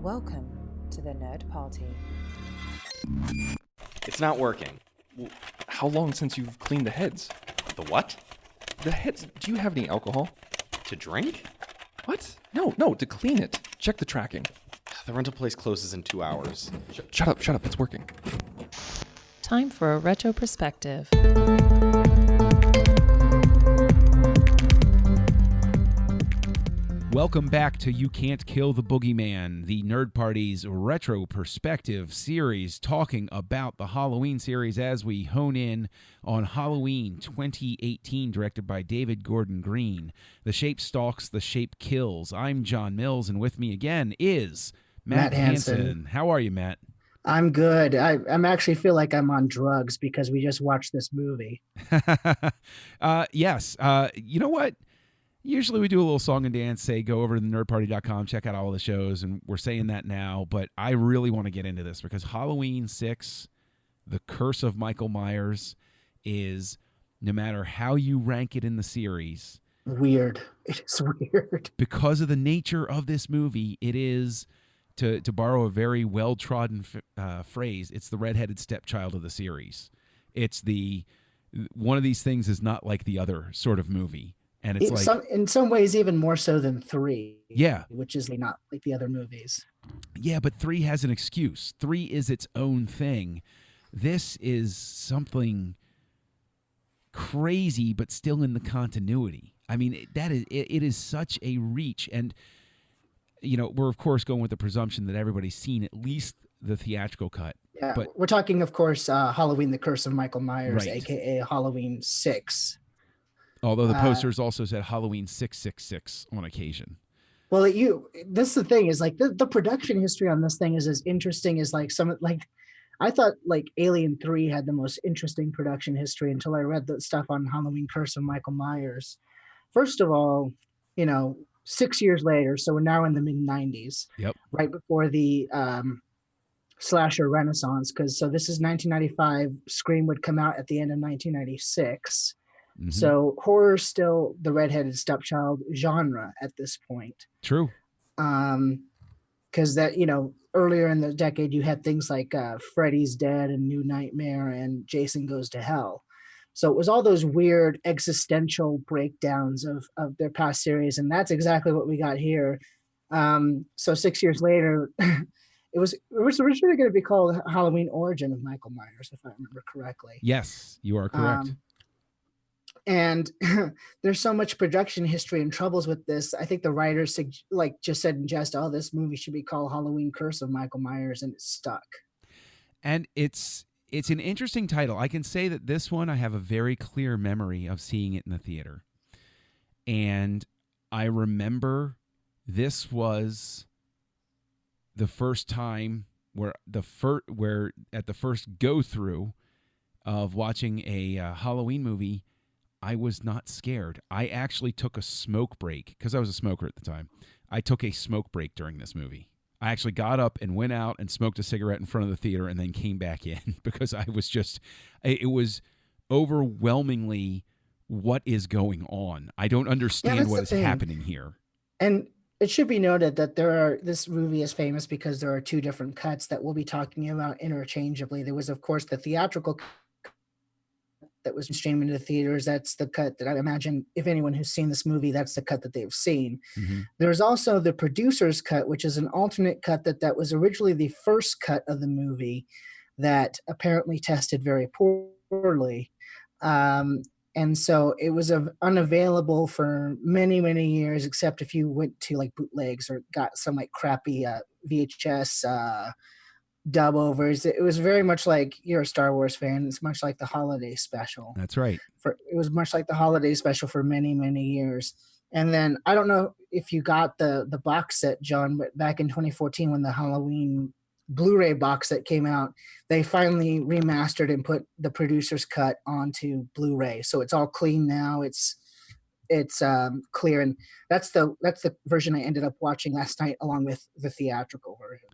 Welcome to the Nerd Party. It's not working. Well, how long since you've cleaned the heads? The what? The heads. Do you have any alcohol? To drink? What? No, to clean it. Check the tracking. The rental place closes in 2 hours. Shut up. It's working. Time for a RetroPerspective. Welcome back to You Can't Kill the Boogeyman, the Nerd Party's RetroPerspective series, talking about the Halloween series as we hone in on Halloween 2018, directed by David Gordon Green. The shape stalks, the shape kills. I'm John Mills, and with me again is Matt Hansen. How are you, Matt? I'm good. I'm actually feel like I'm on drugs because we just watched this movie. Yes. You know what? Usually we do a little song and dance, say go over to nerdparty.com, check out all the shows, and we're saying that now, but I really want to get into this because Halloween 6, The Curse of Michael Myers, is, no matter how you rank it in the series... Weird. It is weird. Because of the nature of this movie, it is, to borrow a very well-trodden phrase, it's the redheaded stepchild of the series. It's one of these things is not like the other sort of movie. And it's in some ways even more so than 3. Yeah. Which is not like the other movies. Yeah, but 3 has an excuse. 3 is its own thing. This is something crazy, but still in the continuity. I mean, it is such a reach. And, you know, we're, of course, going with the presumption that everybody's seen at least the theatrical cut. Yeah, but we're talking, of course, Halloween, The Curse of Michael Myers, right. a.k.a. Halloween 6. Although the posters also said Halloween 666 on occasion. Well, this is the thing is like the production history on this thing is as interesting as I thought like Alien 3 had the most interesting production history until I read the stuff on Halloween Curse of Michael Myers. First of all, 6 years later, so we're now in the mid-90s. Yep. Right before the slasher renaissance, so this is 1995. Scream would come out at the end of 1996. Mm-hmm. So horror's still the redheaded stepchild genre at this point. True. Because that, earlier in the decade, you had things like Freddy's Dead and New Nightmare and Jason Goes to Hell. So it was all those weird existential breakdowns of their past series. And that's exactly what we got here. So 6 years later, it was originally going to be called Halloween Origin of Michael Myers, if I remember correctly. Yes, you are correct. And there's so much production history and troubles with this. I think the writers just said in jest, "Oh, this movie should be called Halloween Curse of Michael Myers," and it's stuck. And it's an interesting title. I can say that this one, I have a very clear memory of seeing it in the theater. And I remember this was the first time where at the first go through of watching a Halloween movie, I was not scared. I actually took a smoke break because I was a smoker at the time. I took a smoke break during this movie. I actually got up and went out and smoked a cigarette in front of the theater and then came back in because it was overwhelmingly what is going on. I don't understand what is happening here. And it should be noted that this movie is famous because there are 2 different cuts that we'll be talking about interchangeably. There was, of course, the theatrical cut that was streamed into the theaters. That's the cut that I imagine if anyone who's seen this movie, that's the cut that they've seen. Mm-hmm. There's also the producer's cut, which is an alternate cut that was originally the first cut of the movie that apparently tested very poorly. And so it was unavailable for many, many years, except if you went to like bootlegs or got some like crappy VHS dub overs. It was very much like you're a Star Wars fan. It's much like the holiday special. That's right. It was much like the holiday special for many, many years. And then I don't know if you got the box set, John, but back in 2014 when the Halloween Blu-ray box set came out, they finally remastered and put the producer's cut onto Blu-ray. So it's all clean now. It's clear, and that's the version I ended up watching last night along with the theatrical version.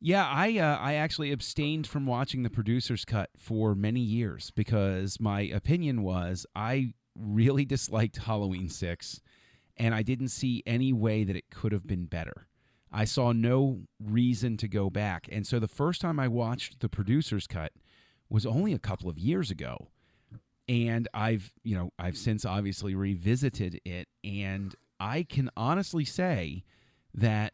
Yeah, I actually abstained from watching the producer's cut for many years because my opinion was I really disliked Halloween 6, and I didn't see any way that it could have been better. I saw no reason to go back. And so the first time I watched the producer's cut was only a couple of years ago. And I've since obviously revisited it, and I can honestly say that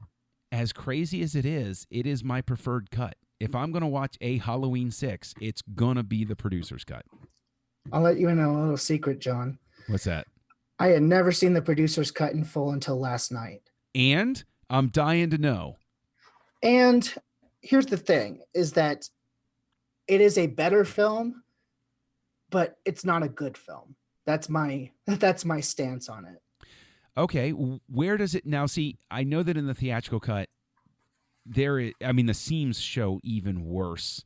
as crazy as it is my preferred cut. If I'm going to watch a Halloween 6, it's going to be the producer's cut. I'll let you in on a little secret, John. What's that? I had never seen the producer's cut in full until last night. And I'm dying to know. And here's the thing, is that it is a better film, but it's not a good film. That's my stance on it. Okay, where does it now? See, I know that in the theatrical cut, the seams show even worse.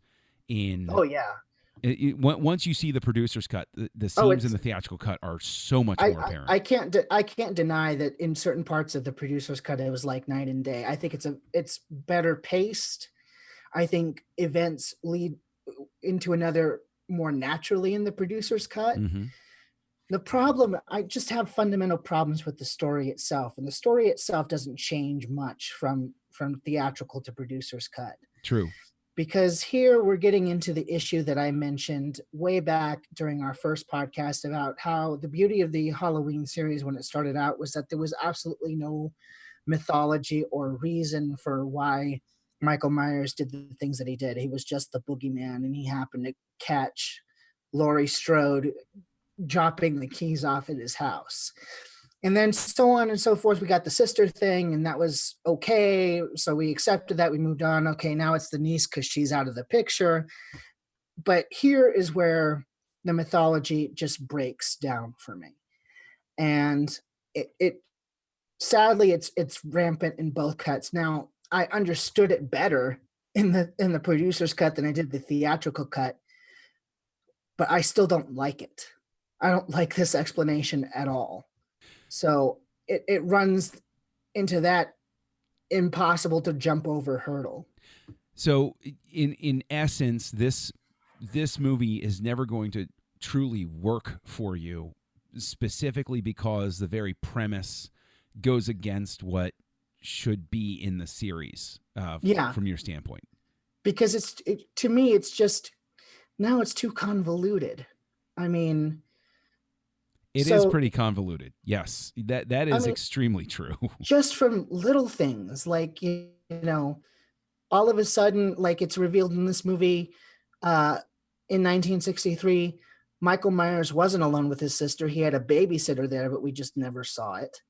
Oh yeah. Once you see the producer's cut, the seams in the theatrical cut are so much more apparent. I can't deny that in certain parts of the producer's cut, it was like night and day. I think it's better paced. I think events lead into another more naturally in the producer's cut. Mm-hmm. The problem, I just have fundamental problems with the story itself, and the story itself doesn't change much from theatrical to producer's cut. True. Because here we're getting into the issue that I mentioned way back during our first podcast about how the beauty of the Halloween series when it started out was that there was absolutely no mythology or reason for why Michael Myers did the things that he did. He was just the boogeyman, and he happened to catch Laurie Strode dropping the keys off at his house. And then so on and so forth. We got the sister thing, and that was okay. So we accepted that. We moved on. Okay, now it's the niece because she's out of the picture. But here is where the mythology just breaks down for me. And it sadly, it's rampant in both cuts. Now, I understood it better in the producer's cut than I did the theatrical cut, but I still don't like it. I don't like this explanation at all. So it runs into that impossible to jump over hurdle. So in essence, this movie is never going to truly work for you, specifically because the very premise goes against what should be in the series from your standpoint. Because to me, it's just, now it's too convoluted. I mean... It is pretty convoluted. Yes, that is extremely true. Just from little things like, all of a sudden, like it's revealed in this movie in 1963, Michael Myers wasn't alone with his sister. He had a babysitter there, but we just never saw it.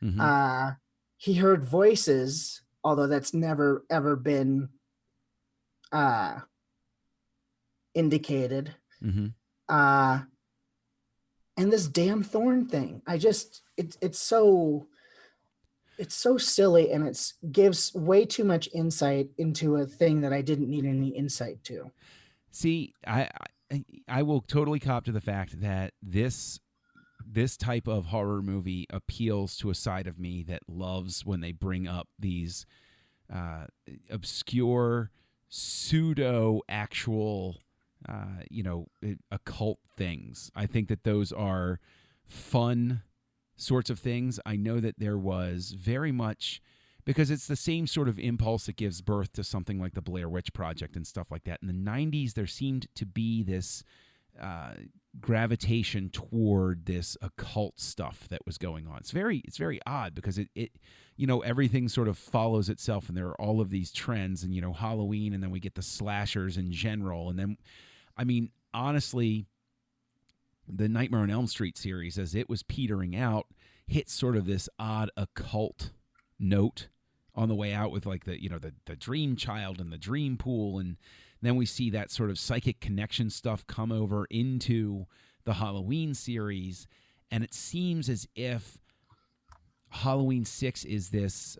Mm-hmm. He heard voices, although that's never, ever been indicated. Mm-hmm. And this damn Thorn thing, it's so silly, and it gives way too much insight into a thing that I didn't need any insight to. See, I will totally cop to the fact that this type of horror movie appeals to a side of me that loves when they bring up these obscure pseudo actual occult things. I think that those are fun sorts of things. I know that there was very much, because it's the same sort of impulse that gives birth to something like the Blair Witch Project and stuff like that. In the 90s, there seemed to be this gravitation toward this occult stuff that was going on. It's very odd because it everything sort of follows itself, and there are all of these trends, and Halloween, and then we get the slashers in general, and then honestly, the Nightmare on Elm Street series, as it was petering out, hit sort of this odd occult note on the way out with like the dream child and the dream pool, and then we see that sort of psychic connection stuff come over into the Halloween series, and it seems as if Halloween 6 is this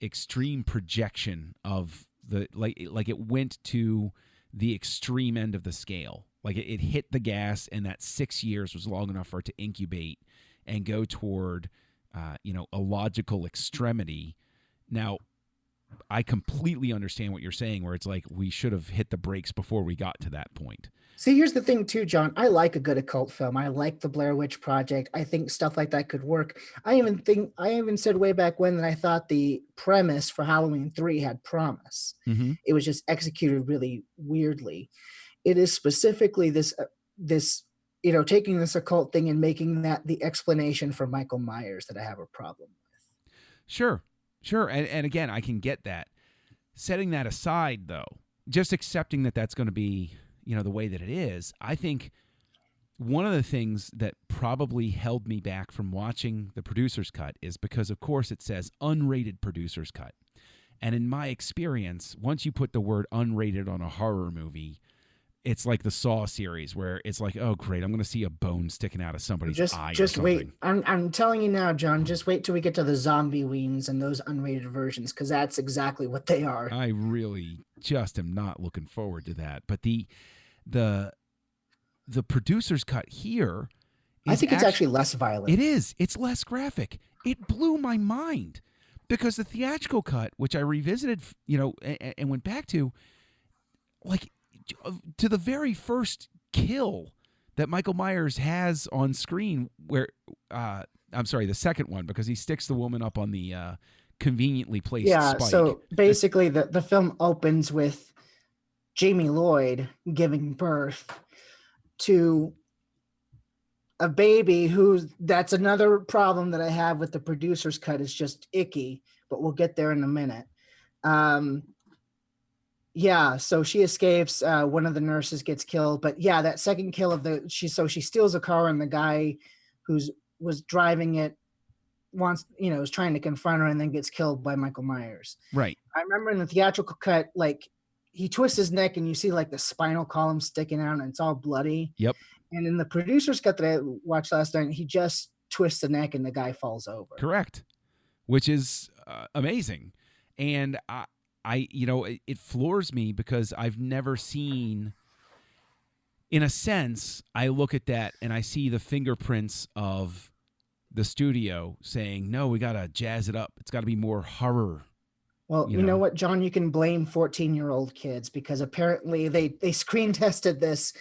extreme projection of the like it went to the extreme end of the scale. Like it hit the gas, and that 6 years was long enough for it to incubate and go toward a logical extremity. Now, I completely understand what you're saying, where it's like we should have hit the brakes before we got to that point. See, here's the thing too, John. I like a good occult film. I like the Blair Witch Project. I think stuff like that could work. I even said way back when that I thought the premise for Halloween 3 had promise. Mm-hmm. It was just executed really weirdly. It is specifically this taking this occult thing and making that the explanation for Michael Myers that I have a problem with. Sure. And again, I can get that. Setting that aside, though, just accepting that that's going to be, the way that it is, I think one of the things that probably held me back from watching the producer's cut is because, of course, it says unrated producer's cut. And in my experience, once you put the word unrated on a horror movie, it's like the Saw series where it's like, oh, great, I'm going to see a bone sticking out of somebody's eye. Just wait. I'm telling you now, John, just wait till we get to the zombie weens and those unrated versions, because that's exactly what they are. I really just am not looking forward to that. But the producer's cut here, I think it's actually less violent. It is. It's less graphic. It blew my mind because the theatrical cut, which I revisited, and went back to, like, to the very first kill that Michael Myers has on screen, where the second one, because he sticks the woman up on the conveniently placed spike. So basically the film opens with Jamie Lloyd giving birth to a baby that's another problem that I have with the producer's cut. Is just icky, but we'll get there in a minute. So she escapes. One of the nurses gets killed, but that second kill she steals a car, and the guy was driving it is trying to confront her and then gets killed by Michael Myers. Right. I remember in the theatrical cut, like, he twists his neck and you see like the spinal column sticking out and it's all bloody. Yep. And in the producer's cut that I watched last night, he just twists the neck and the guy falls over. Correct. Which is amazing. And it floors me because I've never seen, in a sense, I look at that and I see the fingerprints of the studio saying, no, we got to jazz it up. It's got to be more horror. Well, you know what, John, you can blame 14-year-old kids, because apparently they screen tested this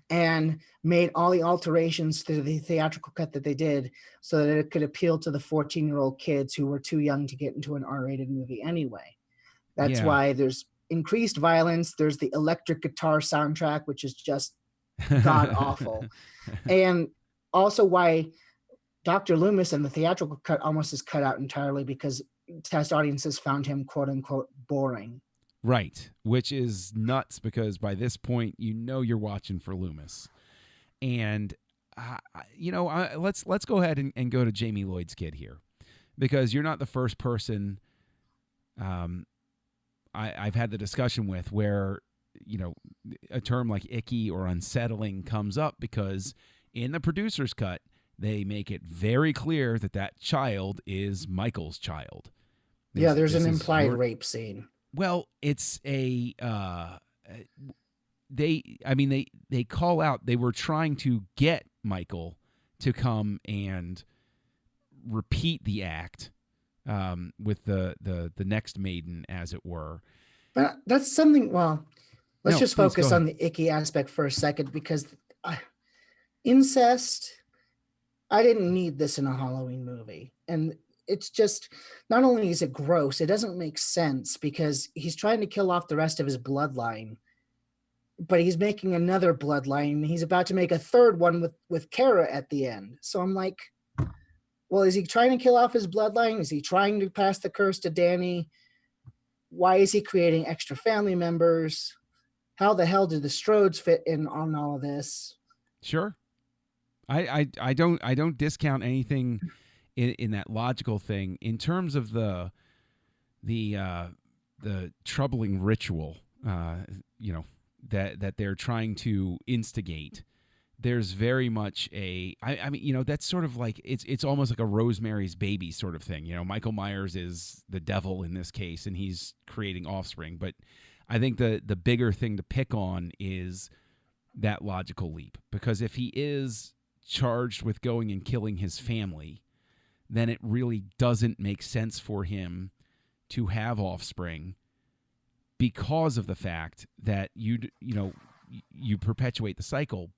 and made all the alterations to the theatrical cut that they did so that it could appeal to the 14-year-old kids who were too young to get into an R-rated movie anyway. That's why there's increased violence. There's the electric guitar soundtrack, which is just god awful. And also why Dr. Loomis in the theatrical cut almost is cut out entirely, because test audiences found him quote unquote boring. Right. Which is nuts, because by this point, you're watching for Loomis. And, let's go ahead and go to Jamie Lloyd's kid here, because you're not the first person I've had the discussion with where, a term like icky or unsettling comes up, because in the producer's cut, they make it very clear that child is Michael's child. There's an implied rape scene. Well, it's they call out, they were trying to get Michael to come and repeat the act with the next maiden, as it were. But that's something, let's just focus on the icky aspect for a second, because incest, I didn't need this in a Halloween movie. And it's just, not only is it gross, it doesn't make sense, because he's trying to kill off the rest of his bloodline, but he's making another bloodline. He's about to make a third one with Kara at the end. So I'm like, well, is he trying to kill off his bloodline? Is he trying to pass the curse to Danny? Why is he creating extra family members? How the hell did the Strodes fit in on all of this? Sure. I don't discount anything in that logical thing. In terms of the troubling ritual, that they're trying to instigate, there's very much that's sort of like, it's almost like a Rosemary's Baby sort of thing. Michael Myers is the devil in this case, and he's creating offspring. But I think the bigger thing to pick on is that logical leap, because if he is charged with going and killing his family, then it really doesn't make sense for him to have offspring because of the fact that you perpetuate the cycle,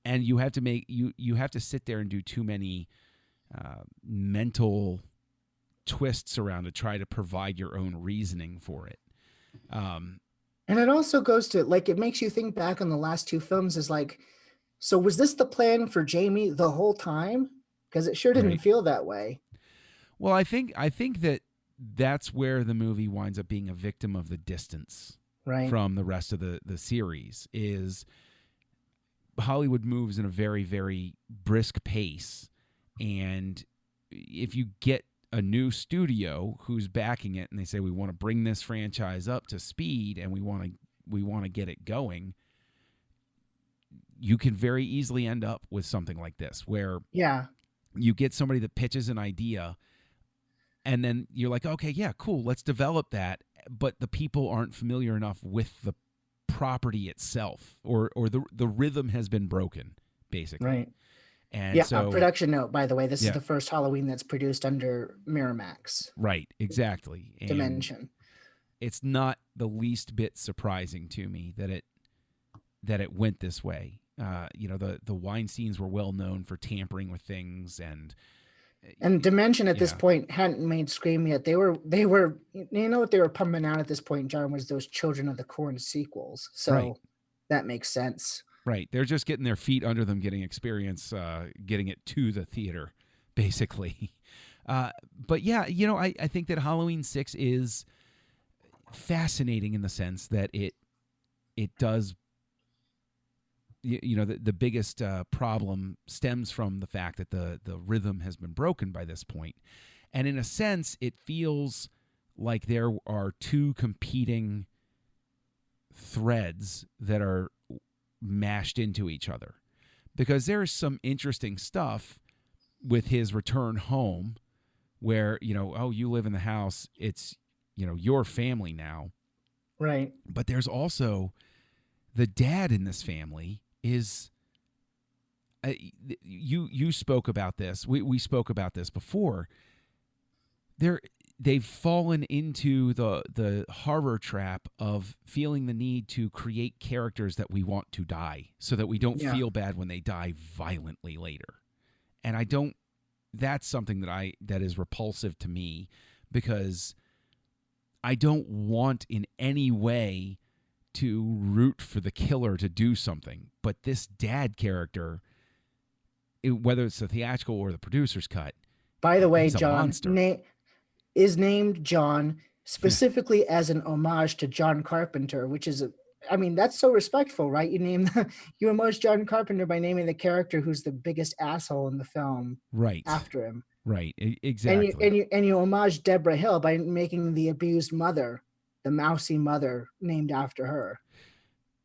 and you have to sit there and do too many mental twists around to try to provide your own reasoning for it. And it also goes to, like, it makes you think back on the last two films is like, so was this the plan for Jamie the whole time? Because it sure didn't Right. feel that way. Well, I think that that's where the movie winds up being a victim of the distance Right. from the rest of the series. Is Hollywood moves in a very, very brisk pace, and if you get a new studio who's backing it and they say we want to bring this franchise up to speed and we want to get it going, you can very easily end up with something like this where Yeah. you get somebody that pitches an idea and then you're like, okay, yeah, cool, let's develop that, but the people aren't familiar enough with the property itself, or the rhythm has been broken, basically. Right. And Yeah. so, A production note, by the way, this Yeah. is the first Halloween that's produced under Miramax right, exactly. And Dimension. it's not the least bit surprising to me that it went this way. The Weinsteins were well known for tampering with things, and Dimension at this Yeah. point hadn't made Scream yet. They were, you know what they were pumping out at this point, John, was those Children of the Corn sequels. So Right. that makes sense. right, they're just getting their feet under them, getting experience, getting it to the theater, basically. But yeah, I think that Halloween 6 is fascinating in the sense that it does. The biggest problem stems from the fact that the rhythm has been broken by this point. And in a sense, it feels like there are two competing threads that are mashed into each other. Because there is some interesting stuff with his return home where, you live in the house, it's, your family now. Right. But there's also the dad in this family is you spoke about this. We spoke about this before. They've fallen into the horror trap of feeling the need to create characters that we want to die so that we don't Yeah. feel bad when they die violently later. And that's something that is repulsive to me, because I don't want in any way to root for the killer to do something. But this dad character, whether it's the theatrical or the producer's cut, By the way, he's a John monster. is named John specifically as an homage to John Carpenter, which is, that's so respectful, right? You homage John Carpenter by naming the character who's the biggest asshole in the film Right. after him. Right. Exactly. And you homage Deborah Hill by making the abused mother, the mousy mother, named after her.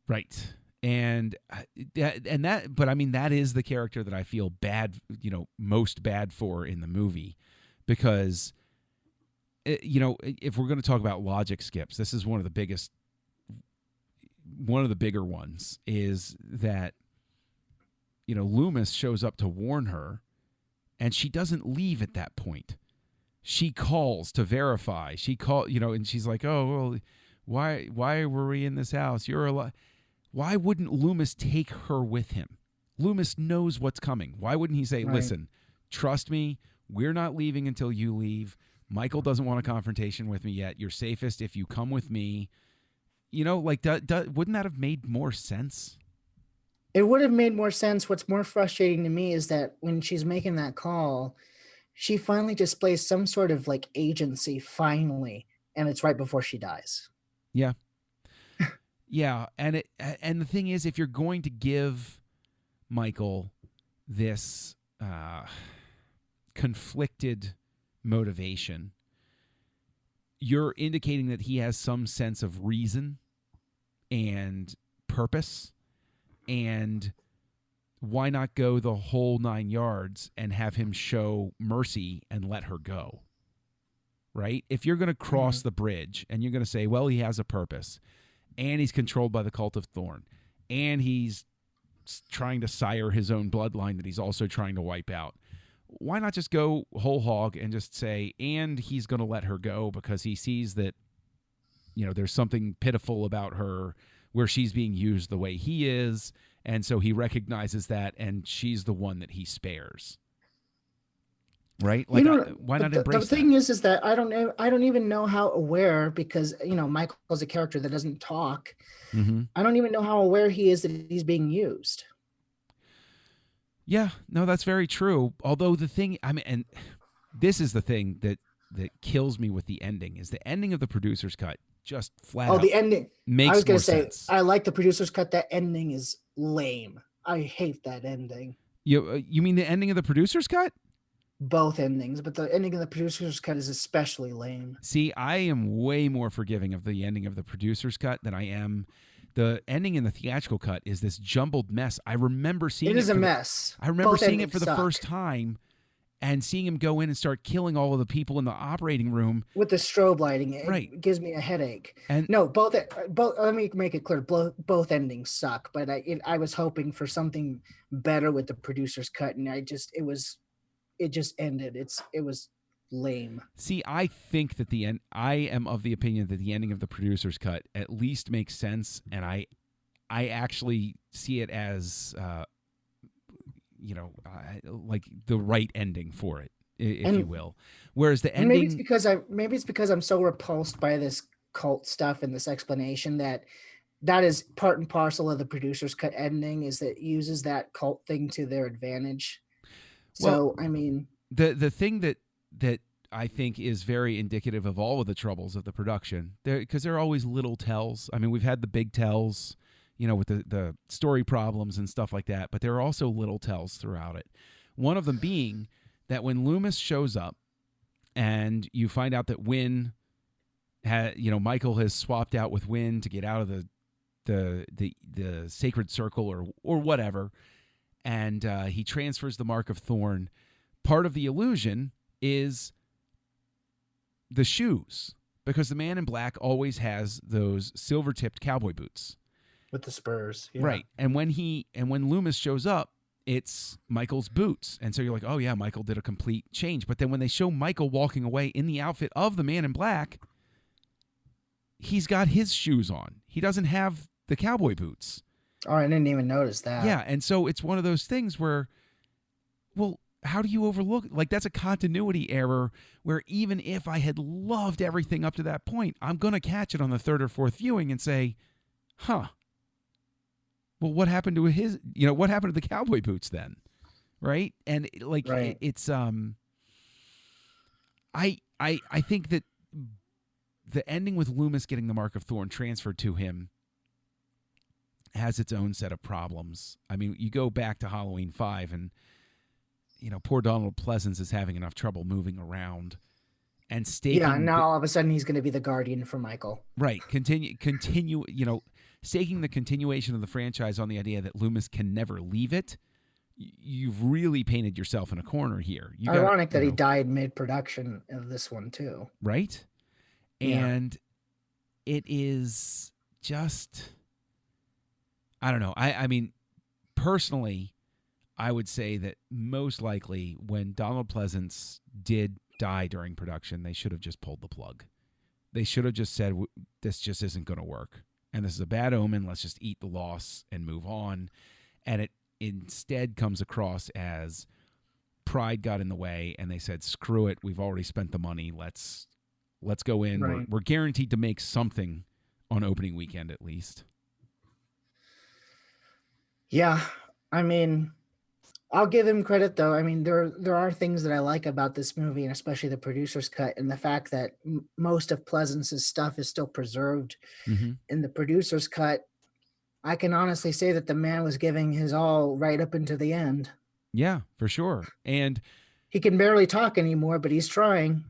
Right. And that is the character that I feel bad, most bad for in the movie, because, if we're going to talk about logic skips, this is one of the bigger ones, is that, Loomis shows up to warn her and she doesn't leave at that point. She calls to verify. And she's like, "Oh, well, why were we in this house? You're alive." Why wouldn't Loomis take her with him? Loomis knows what's coming. Why wouldn't he say, Right. "Listen, trust me, we're not leaving until you leave. Michael doesn't want a confrontation with me yet. You're safest if you come with me." Wouldn't that have made more sense? It would have made more sense. What's more frustrating to me is that when she's making that call, she finally displays some sort of like agency, finally, and it's right before she dies. Yeah. Yeah, and the thing is, if you're going to give Michael this conflicted motivation, you're indicating that he has some sense of reason and purpose, and why not go the whole 9 yards and have him show mercy and let her go? Right? If you're going to cross the bridge and you're going to say, well, he has a purpose, and he's controlled by the Cult of Thorn, and he's trying to sire his own bloodline that he's also trying to wipe out, why not just go whole hog and just say, and he's going to let her go because he sees that, there's something pitiful about her where she's being used the way he is. And so he recognizes that, and she's the one that he spares. Right? Like, why not embrace the thing is that I don't even know how aware, because, Michael's a character that doesn't talk. Mm-hmm. I don't even know how aware he is that he's being used. Yeah, no, that's very true. Although and this is the thing that kills me with the ending, is the ending of the producer's cut just flat out the ending makes I was going more to say, sense. I like the producer's cut. That ending is lame. I hate that ending. You mean the ending of the producer's cut? Both endings, but the ending of the producer's cut is especially lame. See, I am way more forgiving of the ending of the producer's cut than I am. The ending in the theatrical cut is this jumbled mess. I remember seeing it is a mess. I remember Both seeing it for the suck. first time and seeing him go in and start killing all of the people in the operating room. With the strobe lighting, it Right. gives me a headache. And no, both. Let me make it clear. Both endings suck. But I was hoping for something better with the producer's cut, and it just ended. It was lame. see, I think that I am of the opinion that the ending of the producer's cut at least makes sense, and I actually see it as like the right ending for it, if you will. Whereas the ending, maybe it's because I'm so repulsed by this cult stuff and this explanation that is part and parcel of the producer's cut ending, is that it uses that cult thing to their advantage. So, well, I mean, the thing that I think is very indicative of all of the troubles of the production, because there are always little tells. I mean, we've had the big tells, with the story problems and stuff like that, but there are also little tells throughout it. One of them being that when Loomis shows up and you find out that Wynn Michael has swapped out with Wynn to get out of the sacred circle or whatever, and he transfers the Mark of Thorn. Part of the illusion is the shoes, because the man in black always has those silver-tipped cowboy boots with the spurs, yeah. right? And when Loomis shows up, it's Michael's boots, and so you're like, oh yeah, Michael did a complete change. But then when they show Michael walking away in the outfit of the man in black, he's got his shoes on. He doesn't have the cowboy boots. Oh, I didn't even notice that. Yeah, and so it's one of those things where, well, how do you overlook? Like, that's a continuity error where even if I had loved everything up to that point, I'm going to catch it on the third or fourth viewing and say, huh, well, what happened to what happened to the cowboy boots then? Right? And right. It's, I think that the ending with Loomis getting the Mark of Thorn transferred to him has its own set of problems. I mean, you go back to Halloween 5 and, poor Donald Pleasance is having enough trouble moving around and staking. Yeah, now all of a sudden he's going to be the guardian for Michael. Right. Continue, staking the continuation of the franchise on the idea that Loomis can never leave it. You've really painted yourself in a corner here. Ironic that he died mid-production of this one too. Right? And it is just, I don't know. I mean, personally, I would say that most likely when Donald Pleasance did die during production, they should have just pulled the plug. They should have just said, this just isn't going to work. And this is a bad omen. Let's just eat the loss and move on. And it instead comes across as pride got in the way, and they said, screw it. We've already spent the money. Let's go in. Right. We're guaranteed to make something on opening weekend at least. Yeah. I mean, I'll give him credit though. I mean, there are things that I like about this movie, and especially the producer's cut, and the fact that most of Pleasance's stuff is still preserved in the producer's cut. I can honestly say that the man was giving his all right up into the end. Yeah, for sure. And he can barely talk anymore, but he's trying.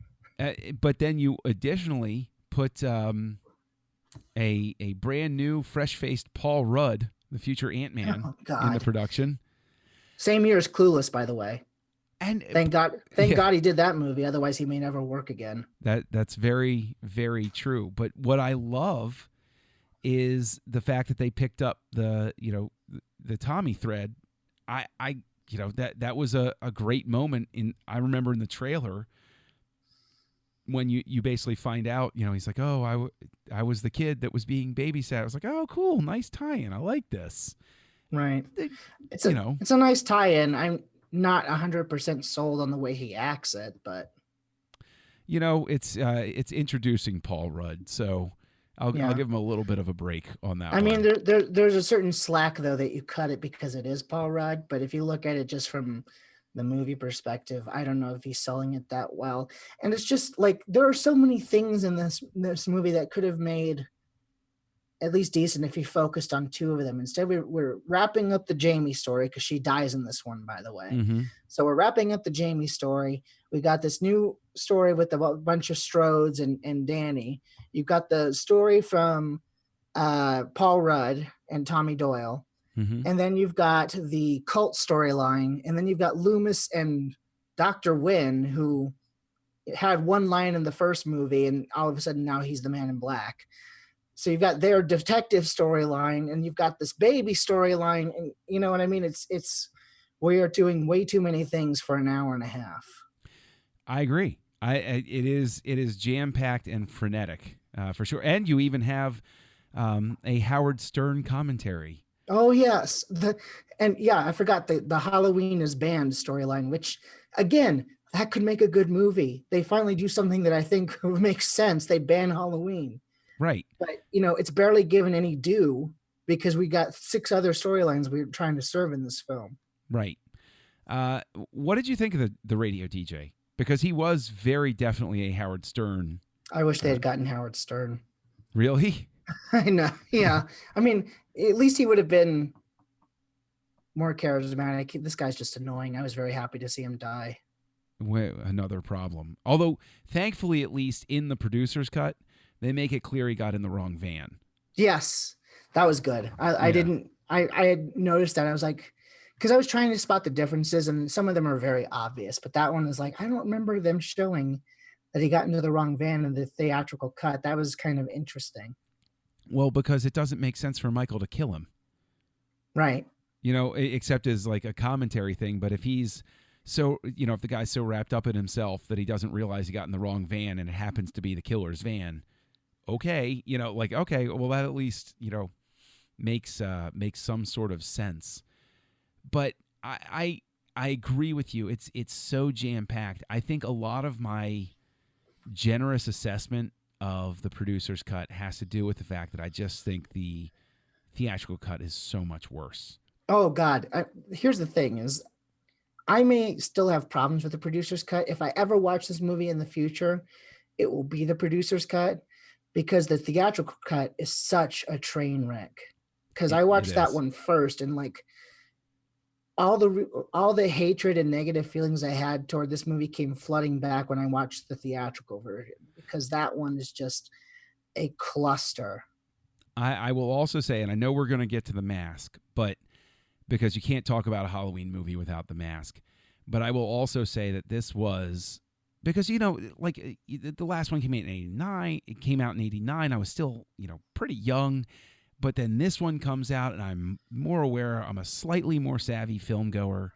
But then you additionally put a brand new, fresh-faced Paul Rudd, the future Ant-Man, in the production. Same year as Clueless, by the way. And thank God he did that movie. Otherwise, he may never work again. That's very, very true. But what I love is the fact that they picked up the Tommy thread. I that was a great moment. I remember in the trailer when you basically find out, he's like, oh, I was the kid that was being babysat. I was like, oh, cool, nice tie-in. I like this. Right. It's a nice tie-in. I'm not 100% sold on the way he acts it, but it's introducing Paul Rudd, so I'll give him a little bit of a break on that. I mean, there's a certain slack though that you cut it because it is Paul Rudd, but if you look at it just from the movie perspective, I don't know if he's selling it that well. And it's just like there are so many things in this movie that could have made at least decent if you focused on two of them. Instead, we're wrapping up the Jamie story because she dies in this one, by the way. Mm-hmm. So we're wrapping up the Jamie story. We got this new story with a bunch of Strodes and Danny. You've got the story from Paul Rudd and Tommy Doyle. Mm-hmm. And then you've got the cult storyline. And then you've got Loomis and Dr. Wynn, who had one line in the first movie, and all of a sudden now he's the Man in Black. So you've got their detective storyline, and you've got this baby storyline, and you know what I mean? It's we are doing way too many things for an hour and a half. I agree. It is jam-packed and frenetic for sure. And you even have a Howard Stern commentary. Oh yes, I forgot the Halloween is banned storyline, which again that could make a good movie. They finally do something that I think makes sense. They ban Halloween. Right. But, it's barely given any due because we got 6 other storylines we were trying to serve in this film. Right. What did you think of the radio DJ? Because he was very definitely a Howard Stern. I wish they had gotten Howard Stern. Really? I know. Yeah. I mean, at least he would have been more charismatic. This guy's just annoying. I was very happy to see him die. Another problem. Although, thankfully, at least in the producer's cut, they make it clear he got in the wrong van. Yes, that was good. I had noticed that. I was like, because I was trying to spot the differences, and some of them are very obvious. But that one is like, I don't remember them showing that he got into the wrong van in the theatrical cut. That was kind of interesting. Well, because it doesn't make sense for Michael to kill him. Right. Except as like a commentary thing. But if he's if the guy's so wrapped up in himself that he doesn't realize he got in the wrong van and it happens to be the killer's van, okay, well, that at least, makes some sort of sense. But I agree with you. It's so jam-packed. I think a lot of my generous assessment of the producer's cut has to do with the fact that I just think the theatrical cut is so much worse. Oh, God. Here's the thing is, I may still have problems with the producer's cut. If I ever watch this movie in the future, it will be the producer's cut because the theatrical cut is such a train wreck. Because I watched that one first, and like all the hatred and negative feelings I had toward this movie came flooding back when I watched the theatrical version, because that one is just a cluster. I will also say, and I know we're going to get to The Mask, but because you can't talk about a Halloween movie without The Mask. But I will also say that this was, because, the last one came out in 89. It came out in 89. I was still, pretty young. But then this one comes out, and I'm more aware. I'm a slightly more savvy film goer.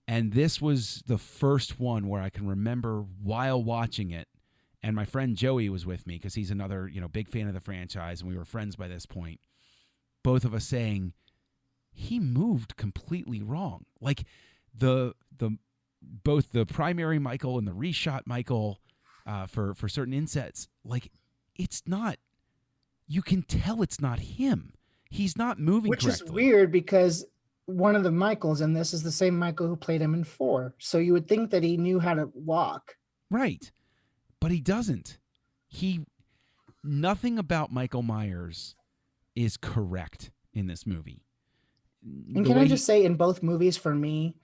And this was the first one where I can remember while watching it, and my friend Joey was with me because he's another, big fan of the franchise, and we were friends by this point. Both of us saying, he moved completely wrong. Like both the primary Michael and the reshot Michael for certain insets, like it's not. You can tell it's not him. He's not moving correctly. Which is weird because one of the Michaels in this is the same Michael who played him in 4. So you would think that he knew how to walk. Right. But he doesn't. Nothing about Michael Myers is correct in this movie. And can I just say, in both movies, for me,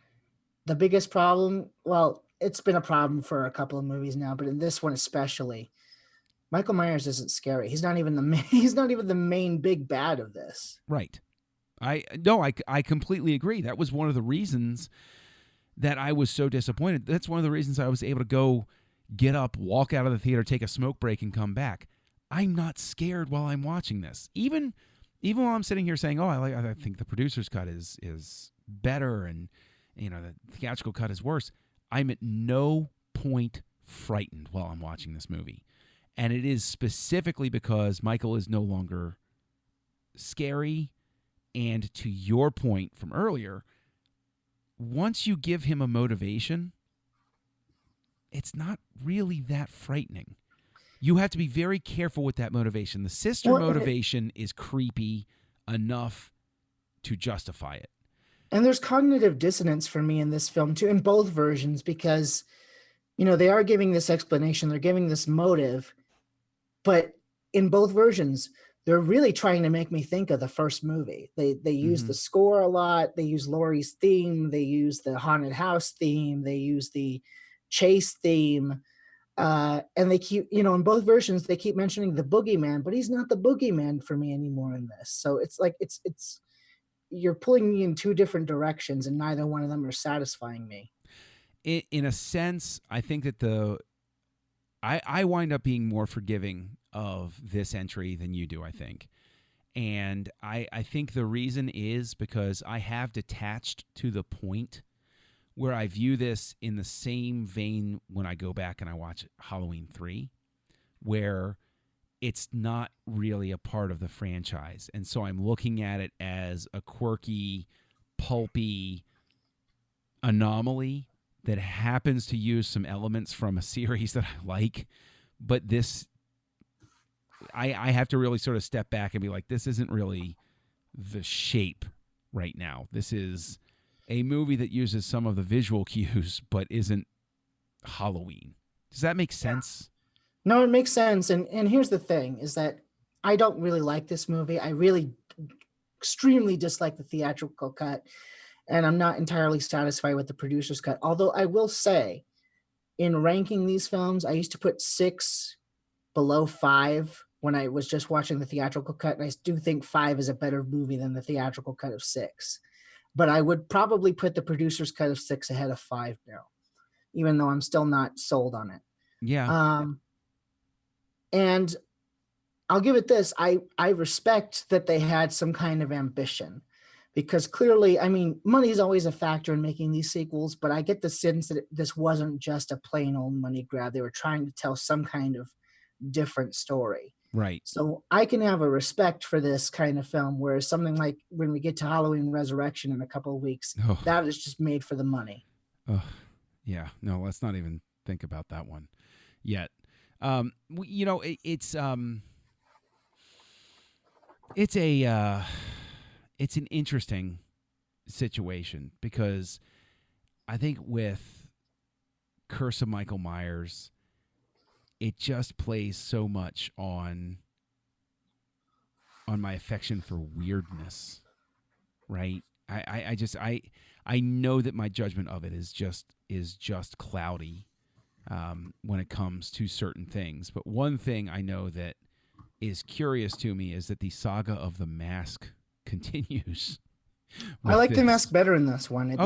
the biggest problem, well, it's been a problem for a couple of movies now, but in this one especially, Michael Myers isn't scary. He's not even the main big bad of this. Right. I completely agree. That was one of the reasons that I was so disappointed. That's one of the reasons I was able to go get up, walk out of the theater, take a smoke break, and come back. I'm not scared while I'm watching this. Even while I'm sitting here saying, "Oh, I think the producer's cut is better and the theatrical cut is worse. I'm at no point frightened while I'm watching this movie. And it is specifically because Michael is no longer scary. And to your point from earlier, once you give him a motivation, it's not really that frightening. You have to be very careful with that motivation. The sister motivation is creepy enough to justify it. And there's cognitive dissonance for me in this film too, in both versions, because, they are giving this explanation, they're giving this motive, but in both versions, they're really trying to make me think of the first movie. They use the score a lot. They use Laurie's theme. They use the haunted house theme. They use the chase theme. And they keep, in both versions, they keep mentioning the boogeyman, but he's not the boogeyman for me anymore in this. So it's like, it's you're pulling me in two different directions and neither one of them are satisfying me. In a sense, I think that I wind up being more forgiving of this entry than you do, I think. And I think the reason is because I have detached to the point where I view this in the same vein when I go back and I watch Halloween 3, where it's not really a part of the franchise. And so I'm looking at it as a quirky, pulpy anomaly that happens to use some elements from a series that I like. But this, I have to really sort of step back and be like, this isn't really the shape right now. This is a movie that uses some of the visual cues, but isn't Halloween. Does that make sense? No, it makes sense. And here's the thing is that I don't really like this movie. I really extremely dislike the theatrical cut, and I'm not entirely satisfied with the producer's cut. Although I will say, in ranking these films, I used to put 6 below 5 when I was just watching the theatrical cut, and I do think 5 is a better movie than the theatrical cut of 6. But I would probably put the producer's cut of 6 ahead of 5 now, even though I'm still not sold on it. Yeah. And I'll give it this. I respect that they had some kind of ambition, because clearly, I mean, money is always a factor in making these sequels, but I get the sense that this wasn't just a plain old money grab. They were trying to tell some kind of different story. Right. So I can have a respect for this kind of film, whereas something like when we get to Halloween Resurrection in a couple of weeks, that is just made for the money. Yeah. No, let's not even think about that one yet. It's an interesting situation, because I think with Curse of Michael Myers, it just plays so much on my affection for weirdness, right? I know that my judgment of it is just cloudy when it comes to certain things. But one thing I know that is curious to me is that the saga of the mask continues. I like the mask better in this one. It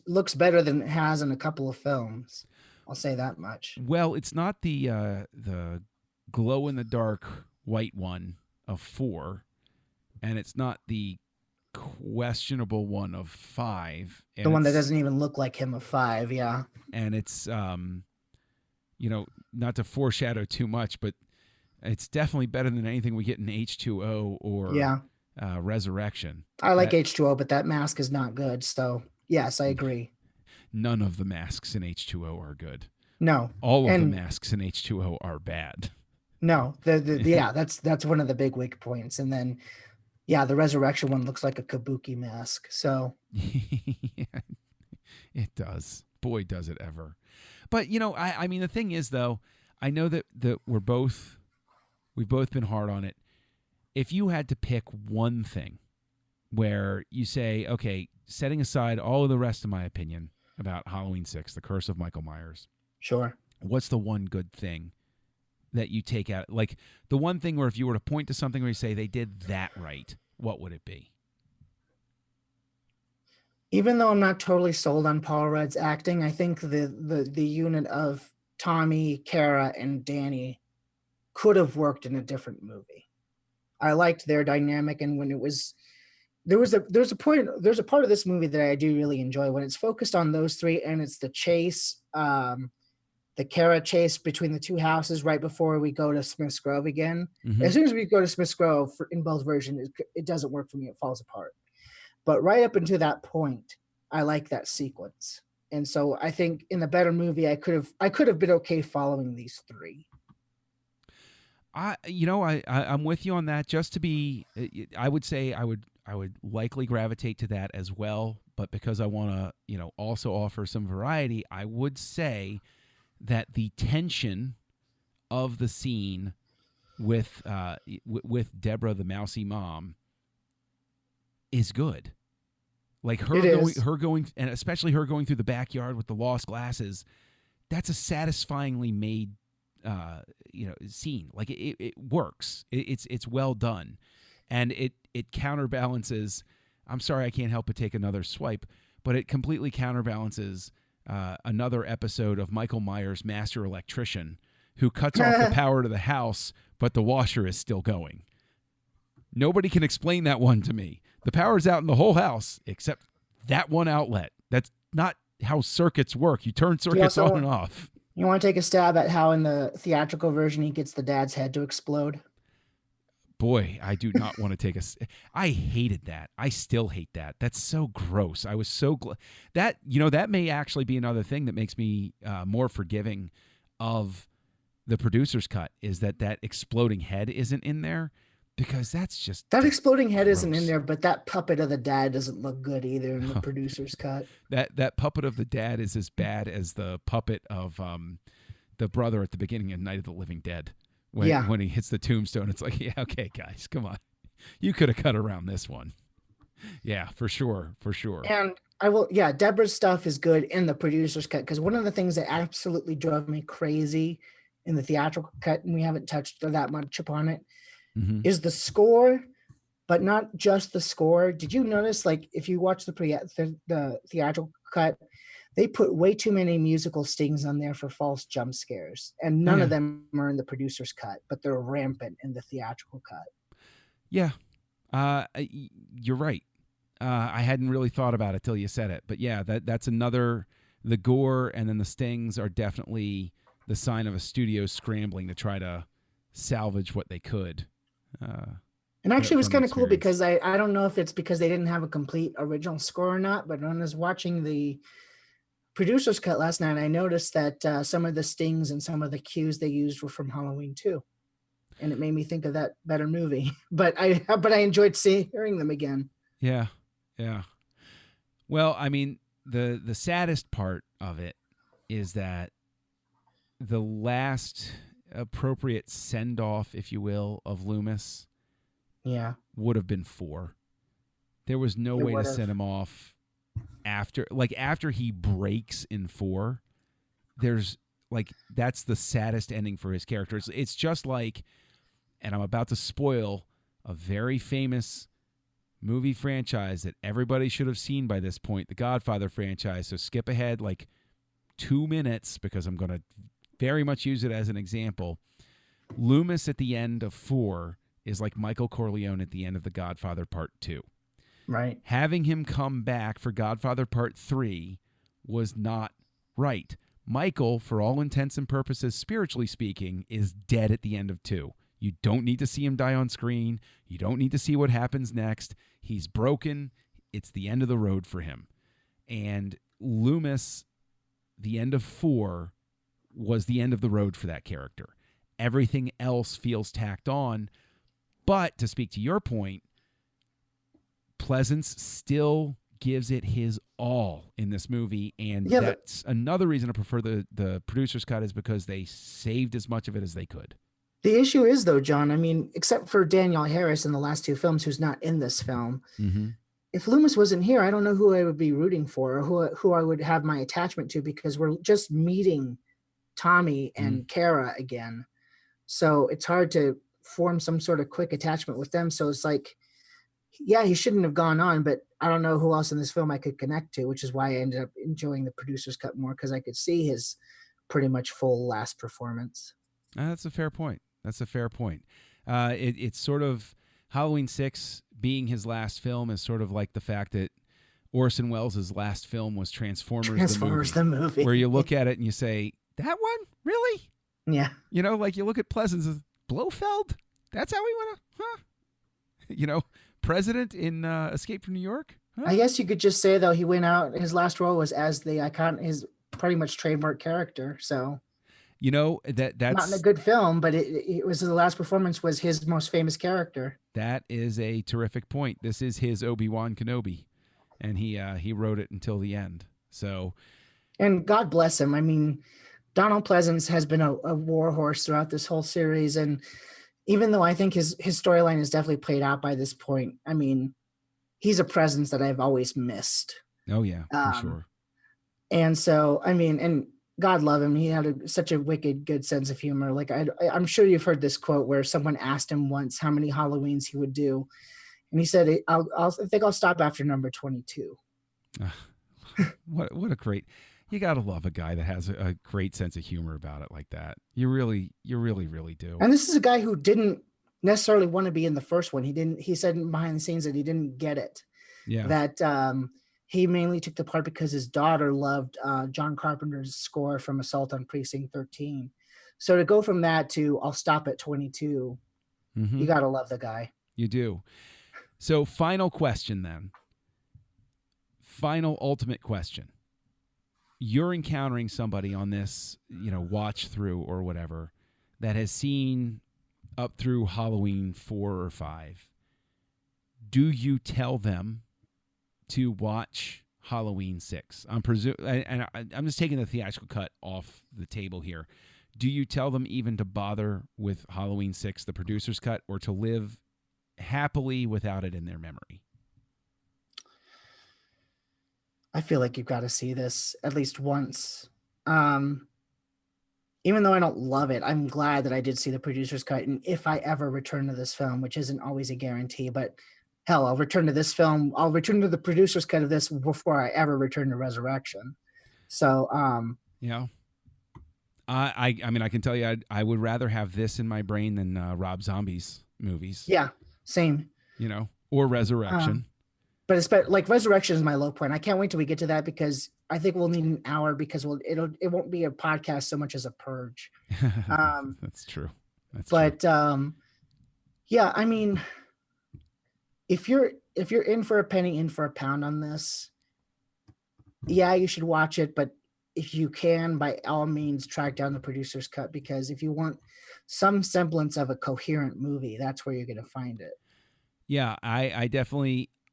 looks better than it has in a couple of films. I'll say that much. Well, it's not the glow in the dark white one of 4, and it's not the questionable one of 5. The one that doesn't even look like him of 5, yeah. And it's not to foreshadow too much, but it's definitely better than anything we get in H20 or Resurrection. I like H20, but that mask is not good. So yes, I agree. None of the masks in H20 are good. No. All of the masks in H20 are bad. No. That's one of the big weak points. And then the Resurrection one looks like a kabuki mask. So yeah, it does. Boy, does it ever. But I mean the thing is though, I know that we've both been hard on it. If you had to pick one thing where you say, okay, setting aside all of the rest of my opinion about Halloween 6, The Curse of Michael Myers. Sure. What's the one good thing that you take out? Like the one thing where if you were to point to something where you say they did that right, what would it be? Even though I'm not totally sold on Paul Rudd's acting, I think the unit of Tommy, Kara, and Danny could have worked in a different movie. I liked their dynamic, and when it was there's a part of this movie that I do really enjoy when it's focused on those three, and it's the chase, the Kara chase between the two houses right before we go to Smith's Grove again. Mhm. As soon as we go to Smith's Grove in both versions, it doesn't work for me. It falls apart. But right up until that point, I like that sequence. And so I think in the better movie, I could have been okay following these three. I'm with you on that. Just to be, I would say I would likely gravitate to that as well. But because I want to, also offer some variety, I would say that the tension of the scene with Deborah, the mousy mom, is good. Like her going, and especially her going through the backyard with the lost glasses. That's a satisfyingly made, scene. Like it works. It's well done, and it counterbalances. I'm sorry, I can't help but take another swipe, but it completely counterbalances another episode of Michael Myers' Master Electrician, who cuts off the power to the house, but the washer is still going. Nobody can explain that one to me. The power's out in the whole house except that one outlet. That's not how circuits work. You turn circuits on and off. You want to take a stab at how in the theatrical version he gets the dad's head to explode? Boy, I do not want to take I hated that. I still hate that. That's so gross. I was so that may actually be another thing that makes me more forgiving of the producer's cut, is that exploding head isn't in there. Because that exploding head gross. Isn't in there, but that puppet of the dad doesn't look good either in the producer's cut. That puppet of the dad is as bad as the puppet of the brother at the beginning of Night of the Living Dead. When he hits the tombstone, it's like, yeah, okay, guys, come on. You could have cut around this one. Yeah, for sure. And Deborah's stuff is good in the producer's cut, because one of the things that absolutely drove me crazy in the theatrical cut, and we haven't touched that much upon it, is the score, but not just the score. Did you notice, like, if you watch the theatrical cut, they put way too many musical stings on there for false jump scares, and none of them are in the producer's cut, but they're rampant in the theatrical cut. Yeah, you're right. I hadn't really thought about it till you said it, but yeah, that's another. The gore and then the stings are definitely the sign of a studio scrambling to try to salvage what they could. And actually, it was kind of cool because I don't know if it's because they didn't have a complete original score or not, but when I was watching the producer's cut last night, I noticed that some of the stings and some of the cues they used were from Halloween 2, and it made me think of that better movie. But I enjoyed hearing them again. Yeah. Well, I mean, the saddest part of it is that the last appropriate send-off, if you will, of Loomis would have been 4. There was no way to send him off after he breaks in 4. There's that's the saddest ending for his character. It's just like, and I'm about to spoil a very famous movie franchise that everybody should have seen by this point, the Godfather franchise. So skip ahead 2 minutes because I'm going to very much use it as an example. Loomis at the end of 4 is like Michael Corleone at the end of The Godfather Part 2. Right. Having him come back for Godfather Part 3 was not right. Michael, for all intents and purposes, spiritually speaking, is dead at the end of 2. You don't need to see him die on screen. You don't need to see what happens next. He's broken. It's the end of the road for him. And Loomis, the end of 4, was the end of the road for that character. Everything else feels tacked on. But to speak to your point, Pleasance still gives it his all in this movie, and that's another reason I prefer the producer's cut, is because they saved as much of it as they could. The issue is, though, John, I mean, except for Danielle Harris in the last 2 films, who's not in this film, if Loomis wasn't here, I don't know who I would be rooting for or who I would have my attachment to, because we're just meeting Tommy and Kara again. So it's hard to form some sort of quick attachment with them. So it's like, yeah, he shouldn't have gone on, but I don't know who else in this film I could connect to, which is why I ended up enjoying the producer's cut more, because I could see his pretty much full last performance. That's a fair point. It's sort of Halloween 6 being his last film is sort of like the fact that Orson Welles' last film was Transformers the movie. where you look at it and you say, that one? Really? Yeah. You know, like you look at Pleasance as Blofeld? That's how we want to, huh? You know, President in Escape from New York? Huh? I guess you could just say, though, he went out, his last role was as the icon, his pretty much trademark character. So, You know, that's not in a good film, but it was the last performance was his most famous character. That is a terrific point. This is his Obi-Wan Kenobi, and he wrote it until the end. So, and God bless him. I mean, Donald Pleasance has been a war horse throughout this whole series, and even though I think his storyline is definitely played out by this point, I mean, he's a presence that I've always missed. oh yeah, for sure. And so, I mean, and God love him. He had such a wicked good sense of humor. Like I'm sure you've heard this quote where someone asked him once how many Halloweens he would do, and he said, I think I'll stop after number 22. What a great! You gotta love a guy that has a great sense of humor about it like that. You really do. And this is a guy who didn't necessarily want to be in the first one. He said behind the scenes that he didn't get it. Yeah. That he mainly took the part because his daughter loved John Carpenter's score from Assault on Precinct 13. So to go from that to I'll stop at 22, you got to love the guy. You do. So final question then. Final ultimate question. You're encountering somebody on this, watch through or whatever that has seen up through Halloween 4 or 5. Do you tell them to watch Halloween 6? I'm just taking the theatrical cut off the table here. Do you tell them even to bother with Halloween 6, the producer's cut, or to live happily without it in their memory? I feel like you've got to see this at least once. Even though I don't love it, I'm glad that I did see the producer's cut. And if I ever return to this film, which isn't always a guarantee, but hell, I'll return to this film. I'll return to the producer's cut of this before I ever return to Resurrection. So, yeah. I mean, I can tell you, I would rather have this in my brain than Rob Zombie's movies. Yeah, same. Or Resurrection. But it's like Resurrection is my low point. I can't wait till we get to that because I think we'll need an hour because it won't be a podcast so much as a purge. That's true. Yeah, I mean, if you're in for a penny, in for a pound on this, yeah, you should watch it. But if you can, by all means, track down the producer's cut, because if you want some semblance of a coherent movie, that's where you're going to find it. Yeah,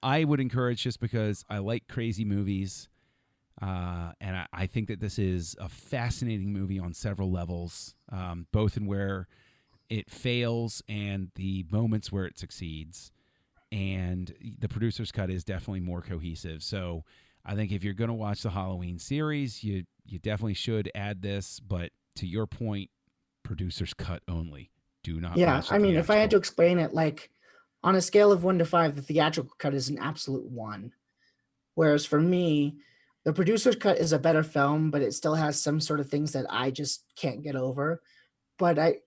I would encourage, just because I like crazy movies, and I think that this is a fascinating movie on several levels, both in where it fails and the moments where it succeeds. And the producer's cut is definitely more cohesive. So I think if you're going to watch the Halloween series, you definitely should add this. But to your point, producer's cut only. Do not. Yeah, watch I mean, if I had to theatrical. explain it, like on a scale of 1 to 5, the theatrical cut is an absolute 1. Whereas for me, the producer's cut is a better film, but it still has some sort of things that I just can't get over. But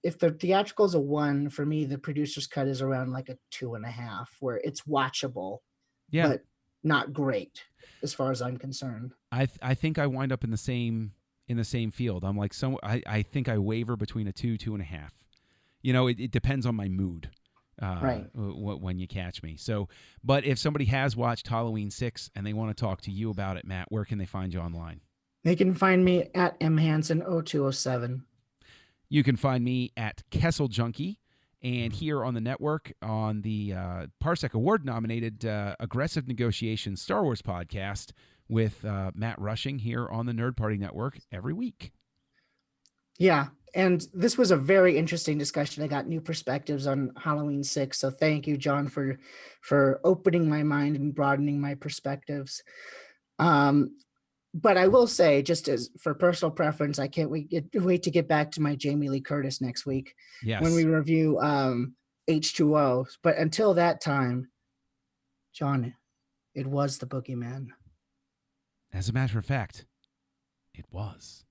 if the theatrical is a 1, for me, the producer's cut is around like a 2.5, where it's watchable, but not great as far as I'm concerned. I think I wind up in the same field. I'm like, I think I waver between a 2.5. It depends on my mood. Right. When you catch me. So, but if somebody has watched Halloween 6 and they want to talk to you about it, Matt, where can they find you online? They can find me at mhanson0207. You can find me at Kessel Junkie, and here on the network on the Parsec Award nominated Aggressive Negotiations Star Wars podcast with Matt Rushing here on the Nerd Party Network every week. Yeah. And this was a very interesting discussion. I got new perspectives on Halloween 6. So thank you, John, for opening my mind and broadening my perspectives. But I will say, just as for personal preference, I can't wait to get back to my Jamie Lee Curtis next week when we review H20. But until that time, John, it was the Boogeyman. As a matter of fact, it was.